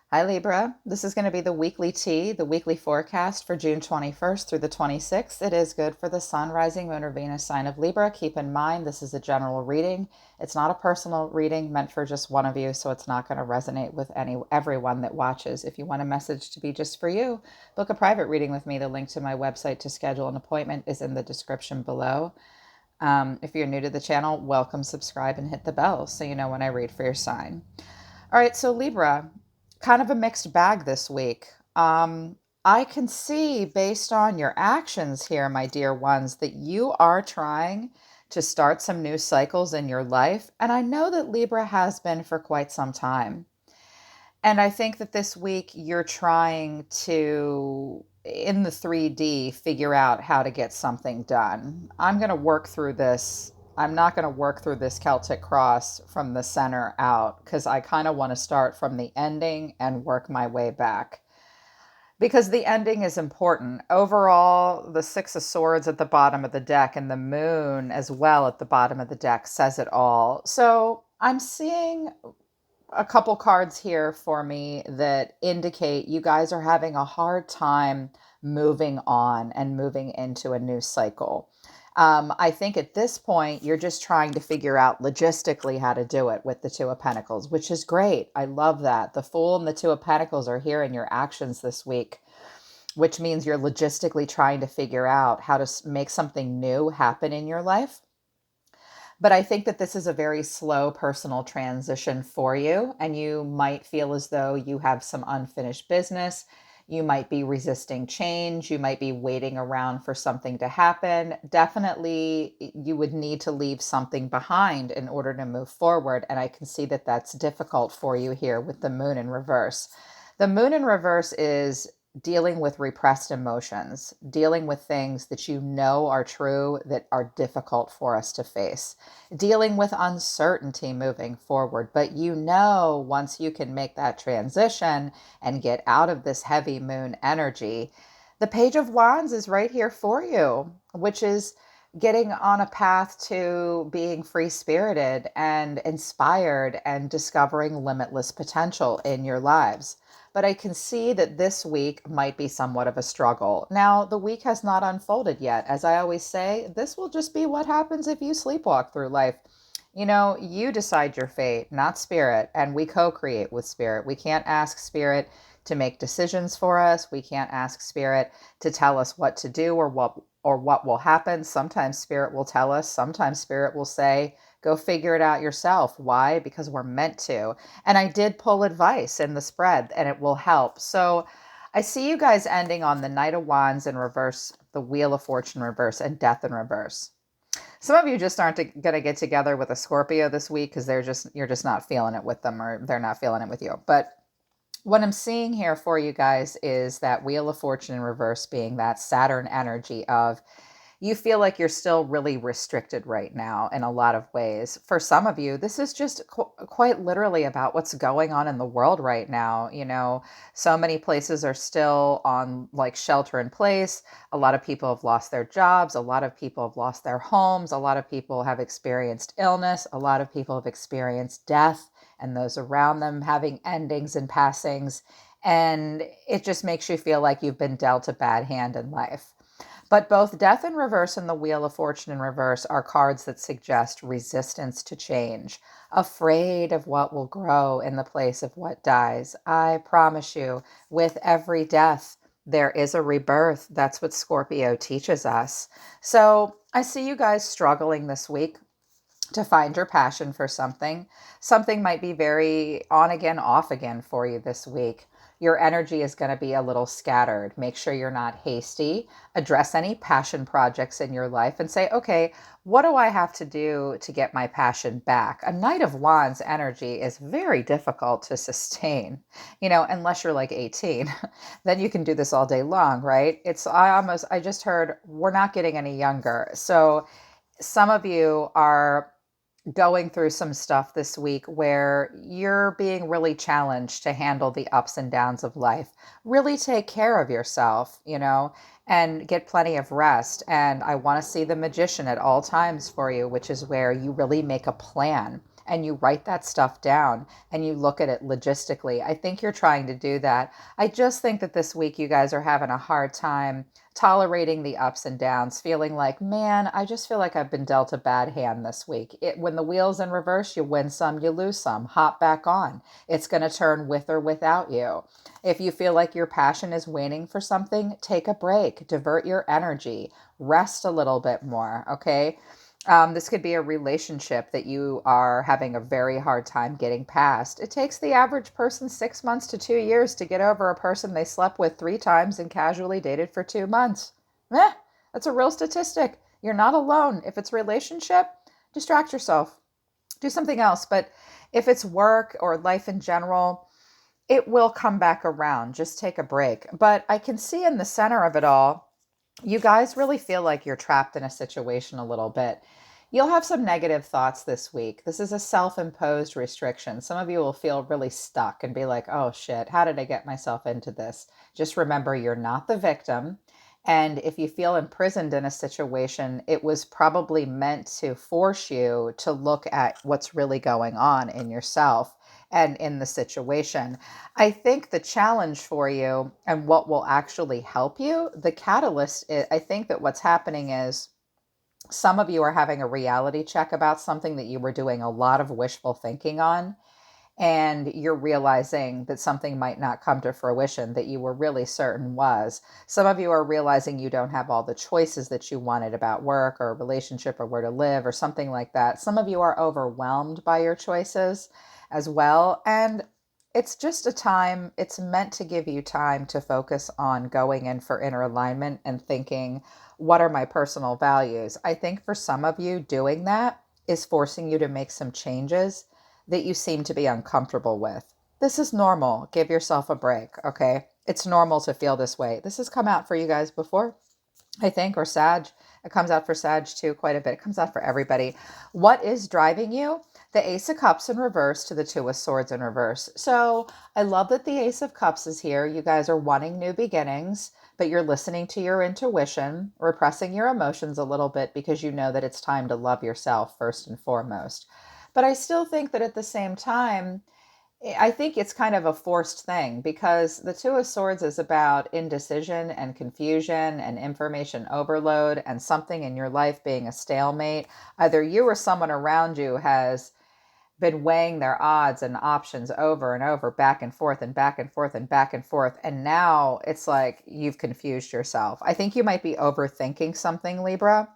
Hi Libra. This is going to be the weekly tea, the weekly forecast for June 21st through the 26th. It is good for the Sun, Rising, Moon, or Venus sign of Libra. Keep in mind, this is a general reading. It's not a personal reading meant for just one of you, so it's not going to resonate with everyone that watches. If you want a message to be just for you, book a private reading with me. The link to my website to schedule an appointment is in the description below. If you're new to the channel, welcome, subscribe, and hit the bell so you know when I read for your sign. All right, so Libra, kind of a mixed bag this week. I can see based on your actions here, my dear ones, that you are trying to start some new cycles in your life. And I know that Libra has been for quite some time. And I think that this week you're trying to, in the 3D, figure out how to get something done. I'm going to work through this. I'm not going to work through this Celtic cross from the center out because I kind of want to start from the ending and work my way back. Because the ending is important. Overall, the Six of Swords at the bottom of the deck and the moon as well at the bottom of the deck says it all. So I'm seeing a couple cards here for me that indicate you guys are having a hard time moving on and moving into a new cycle. I think at this point, you're just trying to figure out logistically how to do it with the Two of Pentacles, which is great. I love that. The Fool and the Two of Pentacles are here in your actions this week, which means you're logistically trying to figure out how to make something new happen in your life. But I think that this is a very slow personal transition for you, and you might feel as though you have some unfinished business. You might be resisting change. You might be waiting around for something to happen. Definitely, you would need to leave something behind in order to move forward. And I can see that that's difficult for you here with the moon in reverse. The moon in reverse is dealing with repressed emotions, dealing with things that you know are true that are difficult for us to face, dealing with uncertainty moving forward. But you know, once you can make that transition and get out of this heavy moon energy, the Page of Wands is right here for you, which is getting on a path to being free spirited and inspired and discovering limitless potential in your lives. But I can see that this week might be somewhat of a struggle. Now, the week has not unfolded yet. As I always say, this will just be what happens if you sleepwalk through life. You know, you decide your fate, not spirit, and we co-create with spirit. We can't ask spirit to make decisions for us. We can't ask spirit to tell us what to do or what will happen. Sometimes spirit will tell us, sometimes spirit will say, go figure it out yourself. Why? Because we're meant to. And I did pull advice in the spread and it will help. So I see you guys ending on the Knight of Wands in reverse, the Wheel of Fortune reverse, and Death in reverse. Some of you just aren't going to get together with a Scorpio this week because you're just not feeling it with them, or they're not feeling it with you. But what I'm seeing here for you guys is that Wheel of Fortune in reverse being that Saturn energy of you feel like you're still really restricted right now in a lot of ways. For some of you, this is just quite literally about what's going on in the world right now. You know, so many places are still on like shelter in place. A lot of people have lost their jobs. A lot of people have lost their homes. A lot of people have experienced illness. A lot of people have experienced death and those around them having endings and passings. And it just makes you feel like you've been dealt a bad hand in life. But both Death in reverse and the Wheel of Fortune in reverse are cards that suggest resistance to change, afraid of what will grow in the place of what dies. I promise you, with every death, there is a rebirth. That's what Scorpio teaches us. So I see you guys struggling this week to find your passion for something. Something might be very on again, off again for you this week. Your energy is going to be a little scattered. Make sure you're not hasty. Address any passion projects in your life and say, okay, what do I have to do to get my passion back? A Knight of Wands energy is very difficult to sustain, you know, unless you're like 18. Then you can do this all day long, right? I just heard we're not getting any younger. So some of you are going through some stuff this week where you're being really challenged to handle the ups and downs of life. Really take care of yourself, you know, and get plenty of rest. And I want to see the Magician at all times for you, which is where you really make a plan and you write that stuff down and you look at it logistically. I think you're trying to do that. I just think that this week you guys are having a hard time tolerating the ups and downs, feeling like, man, I just feel like I've been dealt a bad hand this week. When the wheel's in reverse, you win some, you lose some. Hop back on. It's going to turn with or without you. If you feel like your passion is waning for something, take a break, divert your energy, rest a little bit more, okay? This could be a relationship that you are having a very hard time getting past. It takes the average person 6 months to 2 years to get over a person they slept with 3 times and casually dated for 2 months. That's a real statistic. You're not alone. If it's relationship, distract yourself. Do something else. But if it's work or life in general, it will come back around. Just take a break. But I can see in the center of it all, you guys really feel like you're trapped in a situation a little bit. You'll have some negative thoughts this week. This is a self-imposed restriction. Some of you will feel really stuck and be like, oh shit, how did I get myself into this? Just remember, you're not the victim. And if you feel imprisoned in a situation, it was probably meant to force you to look at what's really going on in yourself and in the situation. I think the challenge for you and what will actually help you, the catalyst, I think that what's happening is some of you are having a reality check about something that you were doing a lot of wishful thinking on, and you're realizing that something might not come to fruition that you were really certain was. Some of you are realizing you don't have all the choices that you wanted about work or a relationship or where to live or something like that. Some of you are overwhelmed by your choices as well. And it's just a time, it's meant to give you time to focus on going in for inner alignment and thinking, what are my personal values? I think for some of you, doing that is forcing you to make some changes that you seem to be uncomfortable with. This is normal. Give yourself a break, okay? It's normal to feel this way. This has come out for you guys before, I think, or Sag. It comes out for Sag too quite a bit. It comes out for everybody. What is driving you? The Ace of Cups in reverse to the Two of Swords in reverse. So I love that the Ace of Cups is here. You guys are wanting new beginnings, but you're listening to your intuition, repressing your emotions a little bit because you know that it's time to love yourself first and foremost. But I still think that at the same time, I think it's kind of a forced thing because the Two of Swords is about indecision and confusion and information overload and something in your life being a stalemate. Either you or someone around you has been weighing their odds and options over and over, back and forth and back and forth and back and forth. And now it's like you've confused yourself. I think you might be overthinking something, Libra,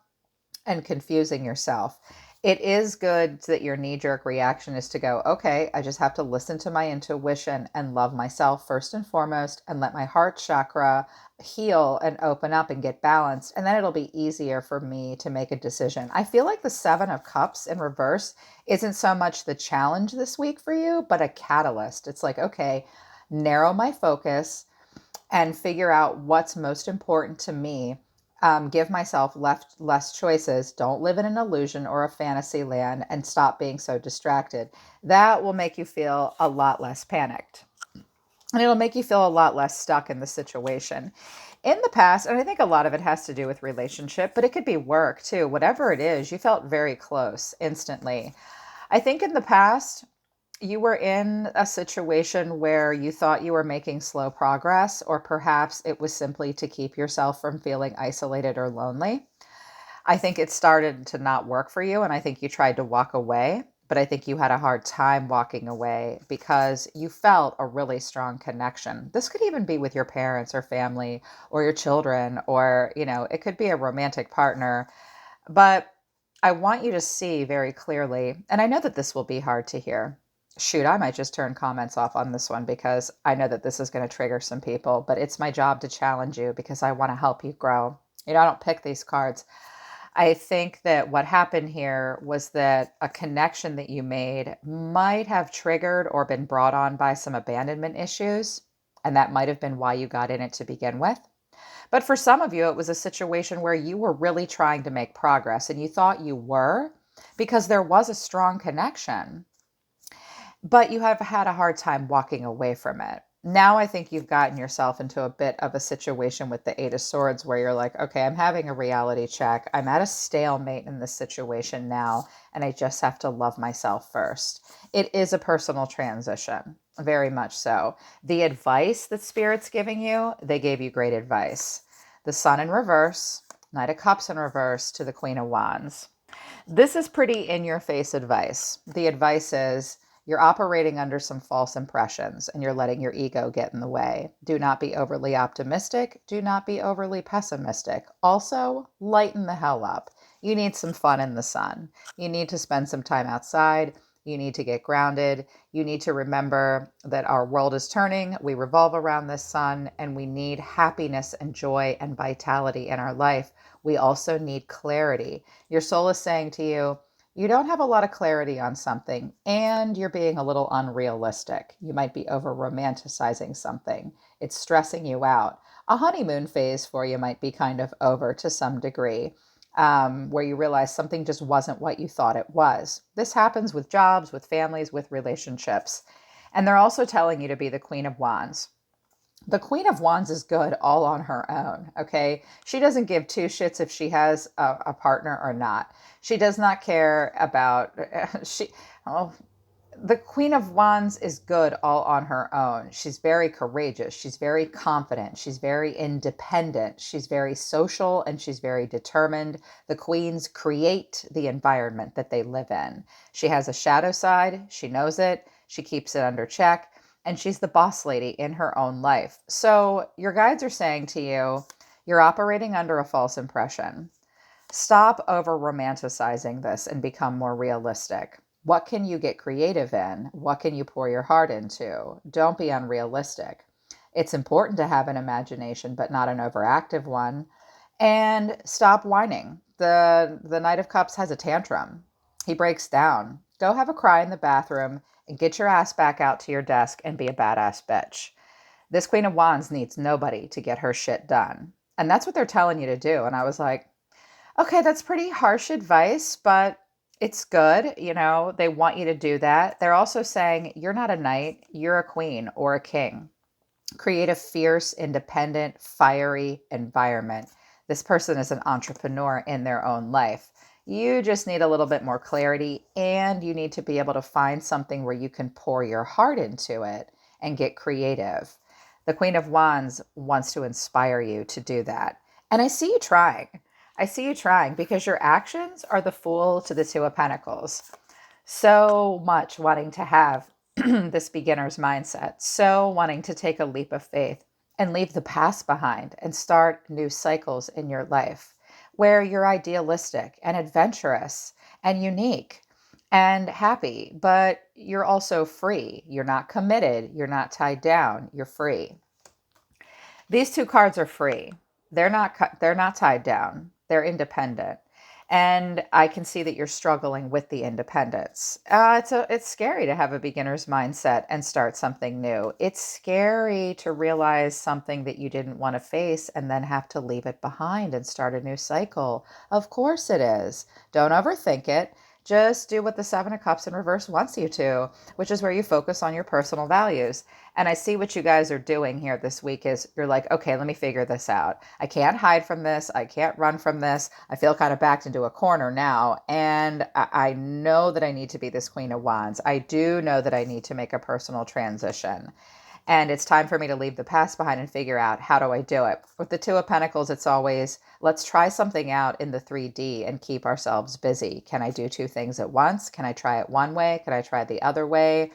and confusing yourself. It is good that your knee-jerk reaction is to go, okay, I just have to listen to my intuition and love myself first and foremost and let my heart chakra heal and open up and get balanced. And then it'll be easier for me to make a decision. I feel like the Seven of Cups in reverse isn't so much the challenge this week for you, but a catalyst. It's like, okay, narrow my focus and figure out what's most important to me. Give myself less choices. Don't live in an illusion or a fantasy land and stop being so distracted. That will make you feel a lot less panicked. And it'll make you feel a lot less stuck in the situation. In the past, and I think a lot of it has to do with relationship, but it could be work too. Whatever it is, you felt very close instantly. I think in the past, you were in a situation where you thought you were making slow progress, or perhaps it was simply to keep yourself from feeling isolated or lonely. I think it started to not work for you, and I think you tried to walk away, but I think you had a hard time walking away because you felt a really strong connection. This could even be with your parents or family or your children, or, it could be a romantic partner. But I want you to see very clearly, and I know that this will be hard to hear. Shoot, I might just turn comments off on this one because I know that this is going to trigger some people, but it's my job to challenge you because I want to help you grow. I don't pick these cards. I think that what happened here was that a connection that you made might have triggered or been brought on by some abandonment issues, and that might have been why you got in it to begin with. But for some of you, it was a situation where you were really trying to make progress, and you thought you were because there was a strong connection, but you have had a hard time walking away from it. Now I think you've gotten yourself into a bit of a situation with the Eight of Swords where you're like, okay, I'm having a reality check. I'm at a stalemate in this situation now, and I just have to love myself first. It is a personal transition, very much so. The advice that Spirit's giving you, they gave you great advice. The Sun in reverse, Knight of Cups in reverse to the Queen of Wands. This is pretty in your face advice. The advice is you're operating under some false impressions and you're letting your ego get in the way. Do not be overly optimistic. Do not be overly pessimistic. Also, lighten the hell up. You need some fun in the sun. You need to spend some time outside. You need to get grounded. You need to remember that our world is turning. We revolve around this sun, and we need happiness and joy and vitality in our life. We also need clarity. Your soul is saying to you, you don't have a lot of clarity on something, and you're being a little unrealistic. You might be over romanticizing something. It's stressing you out. A honeymoon phase for you might be kind of over to some degree, where you realize something just wasn't what you thought it was. This happens with jobs, with families, with relationships. And they're also telling you to be the Queen of Wands. The Queen of Wands is good all on her own, okay? She doesn't give two shits if she has a partner or not. She does not care about, oh, the Queen of Wands is good all on her own. She's very courageous. She's very confident. She's very independent. She's very social and she's very determined. The queens create the environment that they live in. She has a shadow side. She knows it. She keeps it under check. And she's the boss lady in her own life. So your guides are saying to you, you're operating under a false impression. Stop over romanticizing this and become more realistic. What can you get creative in? What can you pour your heart into? Don't be unrealistic. It's important to have an imagination, but not an overactive one. And stop whining. The Knight of Cups has a tantrum. He breaks down. Go have a cry in the bathroom and get your ass back out to your desk and be a badass bitch. This Queen of Wands needs nobody to get her shit done. And that's what they're telling you to do. And I was like, okay, that's pretty harsh advice, but it's good. You know, they want you to do that. They're also saying you're not a knight, you're a queen or a king. Create a fierce, independent, fiery environment. This person is an entrepreneur in their own life. You just need a little bit more clarity, and you need to be able to find something where you can pour your heart into it and get creative. The Queen of Wands wants to inspire you to do that. And I see you trying. I see you trying because your actions are the Fool to the Two of Pentacles. So much wanting to have this beginner's mindset, so wanting to take a leap of faith and leave the past behind and start new cycles in your life where you're idealistic and adventurous and unique and happy, but you're also free. You're not committed. You're not tied down. You're free. These two cards are free. They're not tied down. They're independent. And I can see that you're struggling with the independence. It's scary to have a beginner's mindset and start something new. It's scary to realize something that you didn't want to face and then have to leave it behind and start a new cycle. Of course it is. Don't overthink it. Just do what the Seven of Cups in reverse wants you to, which is where you focus on your personal values. And I see what you guys are doing here this week is you're like, okay, let me figure this out. I can't hide from this. I can't run from this. I feel kind of backed into a corner now. And I know that I need to be this Queen of Wands. I do know that I need to make a personal transition. And it's time for me to leave the past behind and figure out how do I do it. With the Two of Pentacles, it's always, let's try something out in the 3D and keep ourselves busy. Can I do two things at once? Can I try it one way? Can I try it the other way?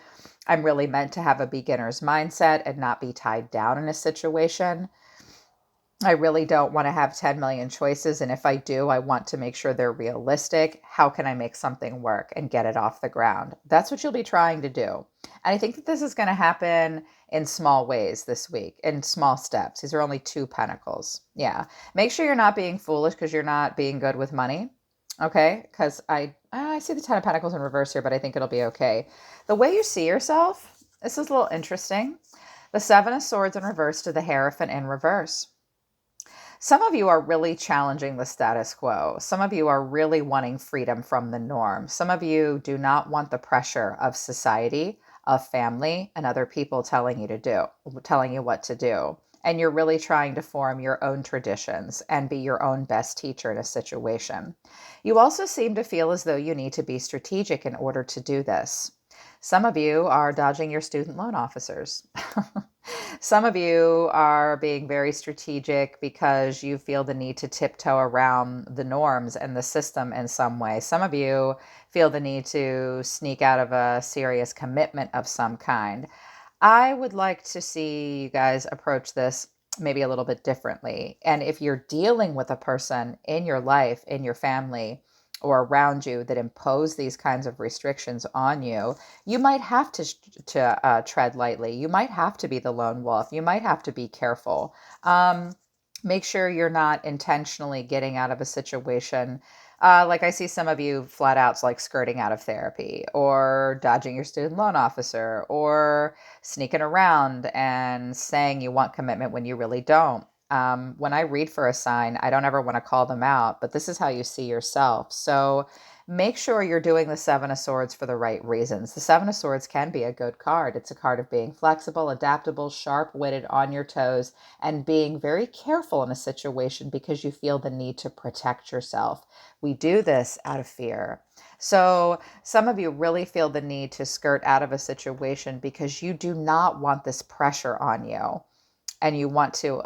I'm really meant to have a beginner's mindset and not be tied down in a situation. I really don't want to have 10 million choices. And if I do, I want to make sure they're realistic. How can I make something work and get it off the ground? That's what you'll be trying to do. And I think that this is going to happen in small ways this week, in small steps. These are only two pentacles. Yeah. Make sure you're not being foolish because you're not being good with money. Okay. Because I see the 10 of Pentacles in reverse here, but I think it'll be okay. The way you see yourself, this is a little interesting. The Seven of Swords in reverse to the Hierophant in reverse. Some of you are really challenging the status quo. Some of you are really wanting freedom from the norm. Some of you do not want the pressure of society. of family and other people telling you what to do. And you're really trying to form your own traditions and be your own best teacher in a situation. You also seem to feel as though you need to be strategic in order to do this. Some of you are dodging your student loan officers. Some of you are being very strategic because you feel the need to tiptoe around the norms and the system in some way. Some of you feel the need to sneak out of a serious commitment of some kind. I would like to see you guys approach this maybe a little bit differently. And if you're dealing with a person in your life, in your family, or around you that impose these kinds of restrictions on you, you might have to tread lightly. You might have to be the lone wolf. You might have to be careful. Make sure you're not intentionally getting out of a situation. Like I see some of you flat out like skirting out of therapy or dodging your student loan officer or sneaking around and saying you want commitment when you really don't. When I read for a sign, I don't ever want to call them out, but this is how you see yourself. So make sure you're doing the Seven of Swords for the right reasons. The Seven of Swords can be a good card. It's a card of being flexible, adaptable, sharp-witted, on your toes, and being very careful in a situation because you feel the need to protect yourself. We do this out of fear. So some of you really feel the need to skirt out of a situation because you do not want this pressure on you and you want to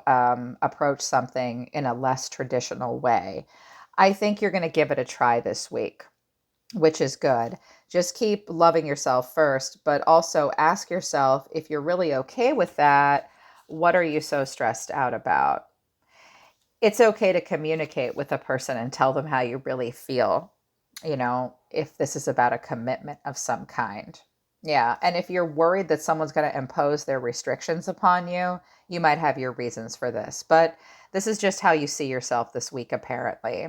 approach something in a less traditional way. I think you're going to give it a try this week, which is good. Just keep loving yourself first, but also ask yourself, if you're really okay with that, what are you so stressed out about? It's okay to communicate with a person and tell them how you really feel, if this is about a commitment of some kind. Yeah. And if you're worried that someone's going to impose their restrictions upon you, you might have your reasons for this. But this is just how you see yourself this week, apparently.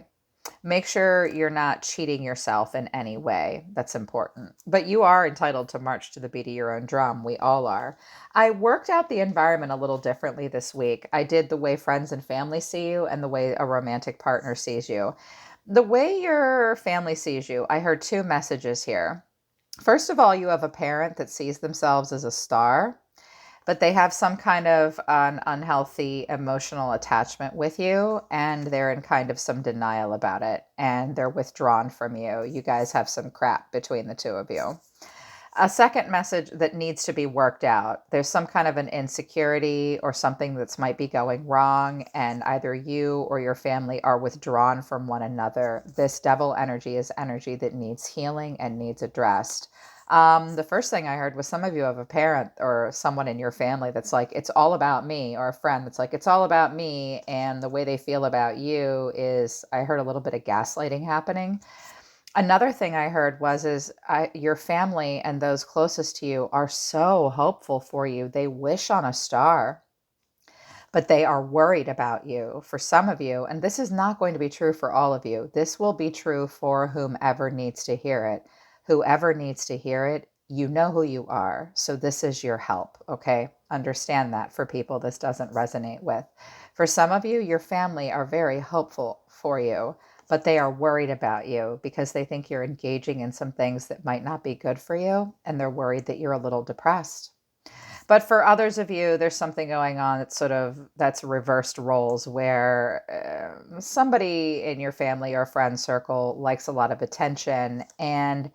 Make sure you're not cheating yourself in any way. That's important. But you are entitled to march to the beat of your own drum. We all are. I worked out the environment a little differently this week. I did the way friends and family see you and the way a romantic partner sees you. The way your family sees you, I heard two messages here. First of all, you have a parent that sees themselves as a star, but they have some kind of an unhealthy emotional attachment with you, and they're in kind of some denial about it, and they're withdrawn from you. You guys have some crap between the two of you. A second message that needs to be worked out. There's some kind of an insecurity or something that's might be going wrong, and either you or your family are withdrawn from one another. This devil energy is energy that needs healing and needs addressed. The first thing I heard was some of you have a parent or someone in your family that's like, it's all about me, or a friend that's like, it's all about me. And the way they feel about you is, I heard a little bit of gaslighting happening. Another thing I heard your family and those closest to you are so hopeful for you. They wish on a star, but they are worried about you for some of you. And this is not going to be true for all of you. This will be true for whomever needs to hear it. Whoever needs to hear it, you know who you are. So this is your help, okay? Understand that for people this doesn't resonate with. For some of you, your family are very hopeful for you, but they are worried about you because they think you're engaging in some things that might not be good for you, and they're worried that you're a little depressed. But for others of you, there's something going on that's reversed roles where somebody in your family or friend circle likes a lot of attention, and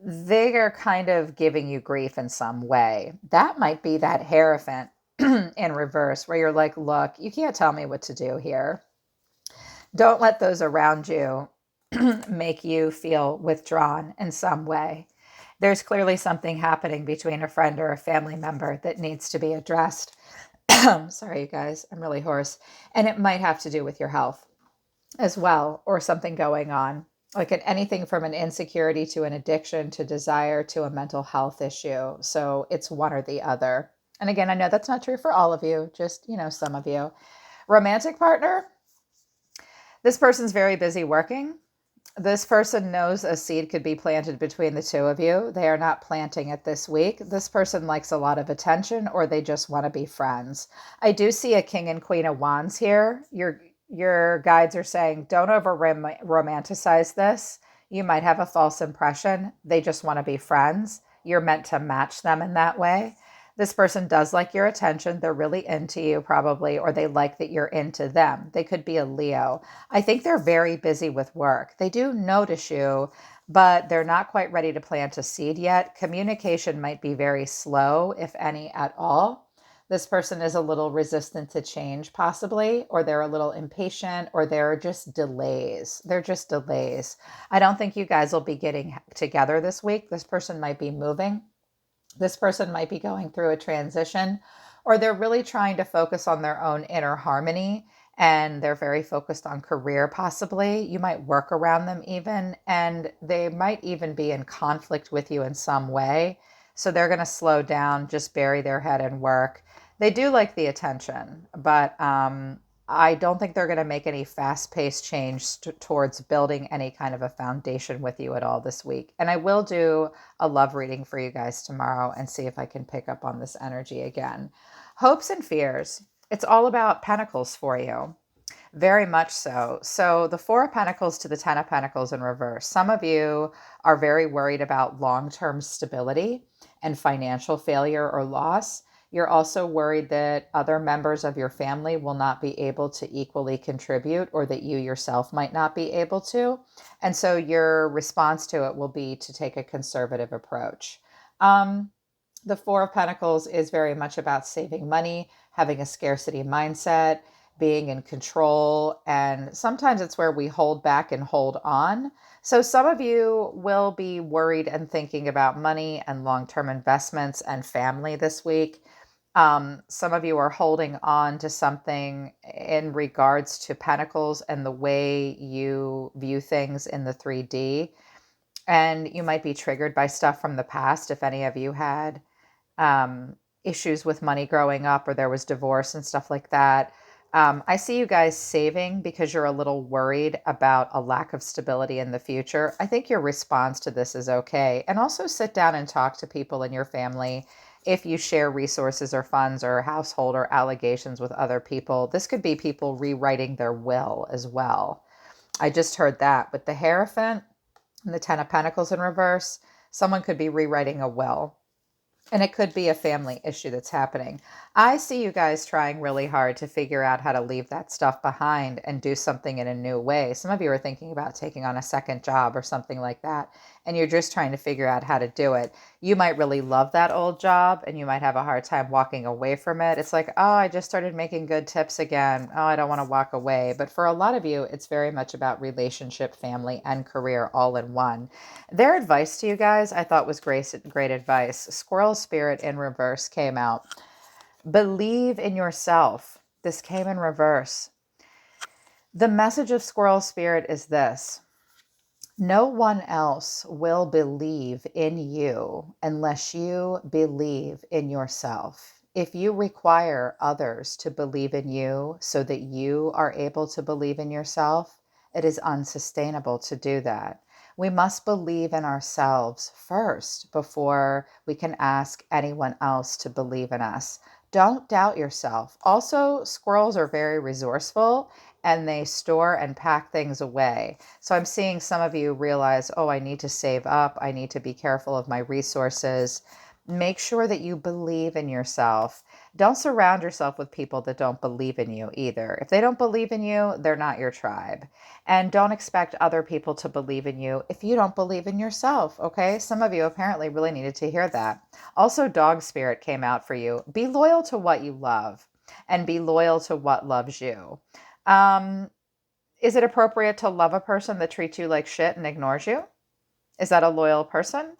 they are kind of giving you grief in some way. That might be that Hierophant in reverse, where you're like, look, you can't tell me what to do here. Don't let those around you make you feel withdrawn in some way. There's clearly something happening between a friend or a family member that needs to be addressed. Sorry, you guys, I'm really hoarse. And it might have to do with your health as well, or something going on. Like anything from an insecurity to an addiction to desire to a mental health issue. So it's one or the other. And again, I know that's not true for all of you, just, some of you. Romantic partner, this person's very busy working. This person knows a seed could be planted between the two of you. They are not planting it this week. This person likes a lot of attention, or they just want to be friends. I do see a King and Queen of Wands here. Your guides are saying, don't over romanticize this. You might have a false impression. They just want to be friends. you're meant to match them in that way. This person does like your attention. They're really into you, probably, or they like that you're into them. They could be a Leo. I think they're very busy with work. They do notice you, but they're not quite ready to plant a seed yet. Communication might be very slow, if any at all. This person is a little resistant to change, possibly, or they're a little impatient, or they're just delays. They're just delays. I don't think you guys will be getting together this week. This person might be moving. This person might be going through a transition, or they're really trying to focus on their own inner harmony, and they're very focused on career, possibly. You might work around them even, and they might even be in conflict with you in some way. So they're going to slow down, just bury their head in work. They do like the attention, but I don't think they're going to make any fast-paced change towards building any kind of a foundation with you at all this week. And I will do a love reading for you guys tomorrow and see if I can pick up on this energy again. Hopes and fears. It's all about Pentacles for you. Very much so. So the Four of Pentacles to the Ten of Pentacles in reverse. Some of you are very worried about long-term stability and financial failure or loss. You're also worried that other members of your family will not be able to equally contribute, or that you yourself might not be able to. And so your response to it will be to take a conservative approach. The Four of Pentacles is very much about saving money, having a scarcity mindset, being in control. And sometimes it's where we hold back and hold on. So some of you will be worried and thinking about money and long-term investments and family this week. Some of you are holding on to something in regards to Pentacles and the way you view things in the 3D. And you might be triggered by stuff from the past. If any of you had issues with money growing up, or there was divorce and stuff like that. I see you guys saving because you're a little worried about a lack of stability in the future. I think your response to this is okay. And also sit down and talk to people in your family. If you share resources or funds or household or allegations with other people, this could be people rewriting their will as well. I just heard that with the Hierophant and the Ten of Pentacles in reverse. Someone could be rewriting a will. And it could be a family issue that's happening. I see you guys trying really hard to figure out how to leave that stuff behind and do something in a new way. Some of you are thinking about taking on a second job or something like that, and you're just trying to figure out how to do it. You might really love that old job, and you might have a hard time walking away from it. It's like, oh, I just started making good tips again. Oh, I don't want to walk away. But for a lot of you, it's very much about relationship, family, and career all in one. Their advice to you guys, I thought, was great advice. Squirrel Spirit in reverse came out. Believe in yourself. This came in reverse. The message of Squirrel Spirit is this: no one else will believe in you unless you believe in yourself. If you require others to believe in you so that you are able to believe in yourself, it is unsustainable to do that. We must believe in ourselves first before we can ask anyone else to believe in us. Don't doubt yourself. Also, squirrels are very resourceful, and they store and pack things away. So I'm seeing some of you realize, oh, I need to save up. I need to be careful of my resources. Make sure that you believe in yourself. Don't surround yourself with people that don't believe in you either. If they don't believe in you, they're not your tribe. And don't expect other people to believe in you if you don't believe in yourself, okay? Some of you apparently really needed to hear that. Also, Dog Spirit came out for you. Be loyal to what you love, and be loyal to what loves you. Is it appropriate to love a person that treats you like shit and ignores you? Is that a loyal person?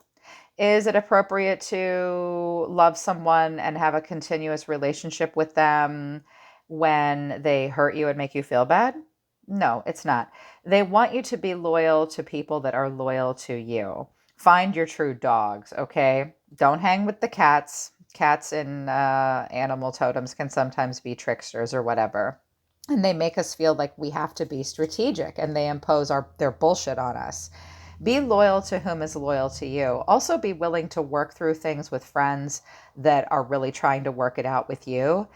Is it appropriate to love someone and have a continuous relationship with them when they hurt you and make you feel bad? No, it's not. They want you to be loyal to people that are loyal to you. Find your true dogs, okay? Don't hang with the cats. Cats and animal totems can sometimes be tricksters or whatever. And they make us feel like we have to be strategic, and they impose their bullshit on us. Be loyal to whom is loyal to you. Also, be willing to work through things with friends that are really trying to work it out with you.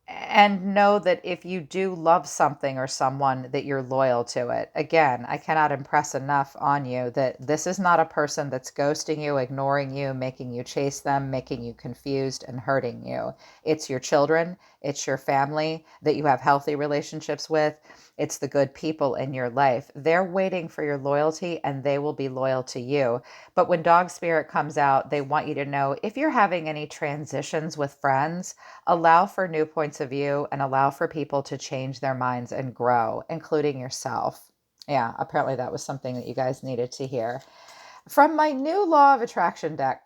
And know that if you do love something or someone, that you're loyal to it. Again, I cannot impress enough on you that this is not a person that's ghosting you, ignoring you, making you chase them, making you confused and hurting you. It's your children, it's your family that you have healthy relationships with, it's the good people in your life. They're waiting for your loyalty and they will be loyal to you. But when dog spirit comes out, they want you to know if you're having any transitions with friends, allow for new points of view and allow for people to change their minds and grow, including yourself. Yeah, apparently that was something that you guys needed to hear. From my new Law of Attraction deck,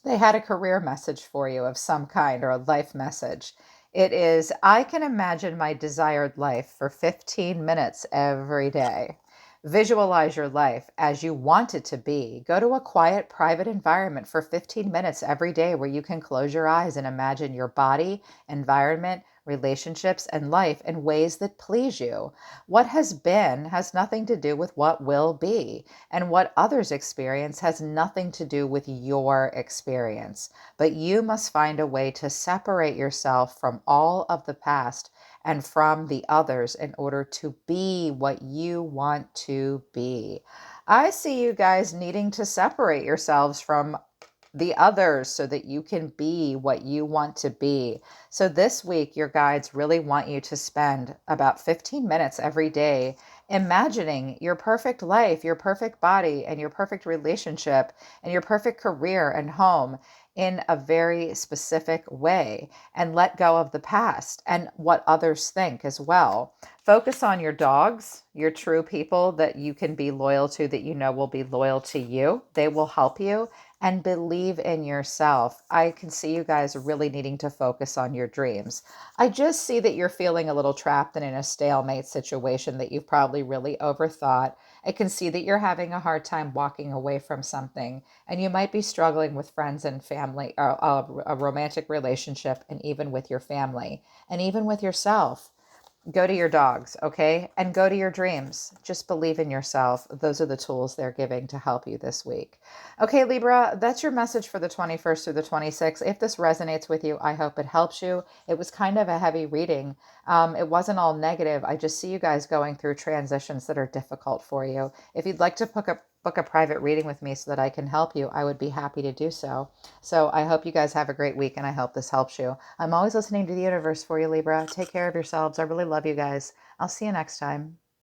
they had a career message for you of some kind, or a life message. It is, I can imagine my desired life for 15 minutes every day. Visualize your life as you want it to be. Go to a quiet, private environment for 15 minutes every day where you can close your eyes and imagine your body, environment, relationships, and life in ways that please you. What has been has nothing to do with what will be, and what others experience has nothing to do with your experience. But you must find a way to separate yourself from all of the past and from the others in order to be what you want to be. I see you guys needing to separate yourselves from the others so that you can be what you want to be. So this week, your guides really want you to spend about 15 minutes every day imagining your perfect life, your perfect body, and your perfect relationship, and your perfect career and home in a very specific way, and let go of the past and what others think as well. Focus on your dogs, your true people that you can be loyal to, that you know will be loyal to you. They will help you, and believe in yourself. I can see you guys really needing to focus on your dreams. I just see that you're feeling a little trapped and in a stalemate situation that you've probably really overthought. I can see that you're having a hard time walking away from something, and you might be struggling with friends and family, or a romantic relationship, and even with your family, and even with yourself. Go to your dogs, okay? And go to your dreams. Just believe in yourself. Those are the tools they're giving to help you this week. Okay, Libra, that's your message for the 21st through the 26th. If this resonates with you, I hope it helps you. It was kind of a heavy reading. It wasn't all negative. I just see you guys going through transitions that are difficult for you. If you'd like to book a private reading with me so that I can help you, I would be happy to do so. So I hope you guys have a great week, and I hope this helps you. I'm always listening to the universe for you, Libra. Take care of yourselves. I really love you guys. I'll see you next time.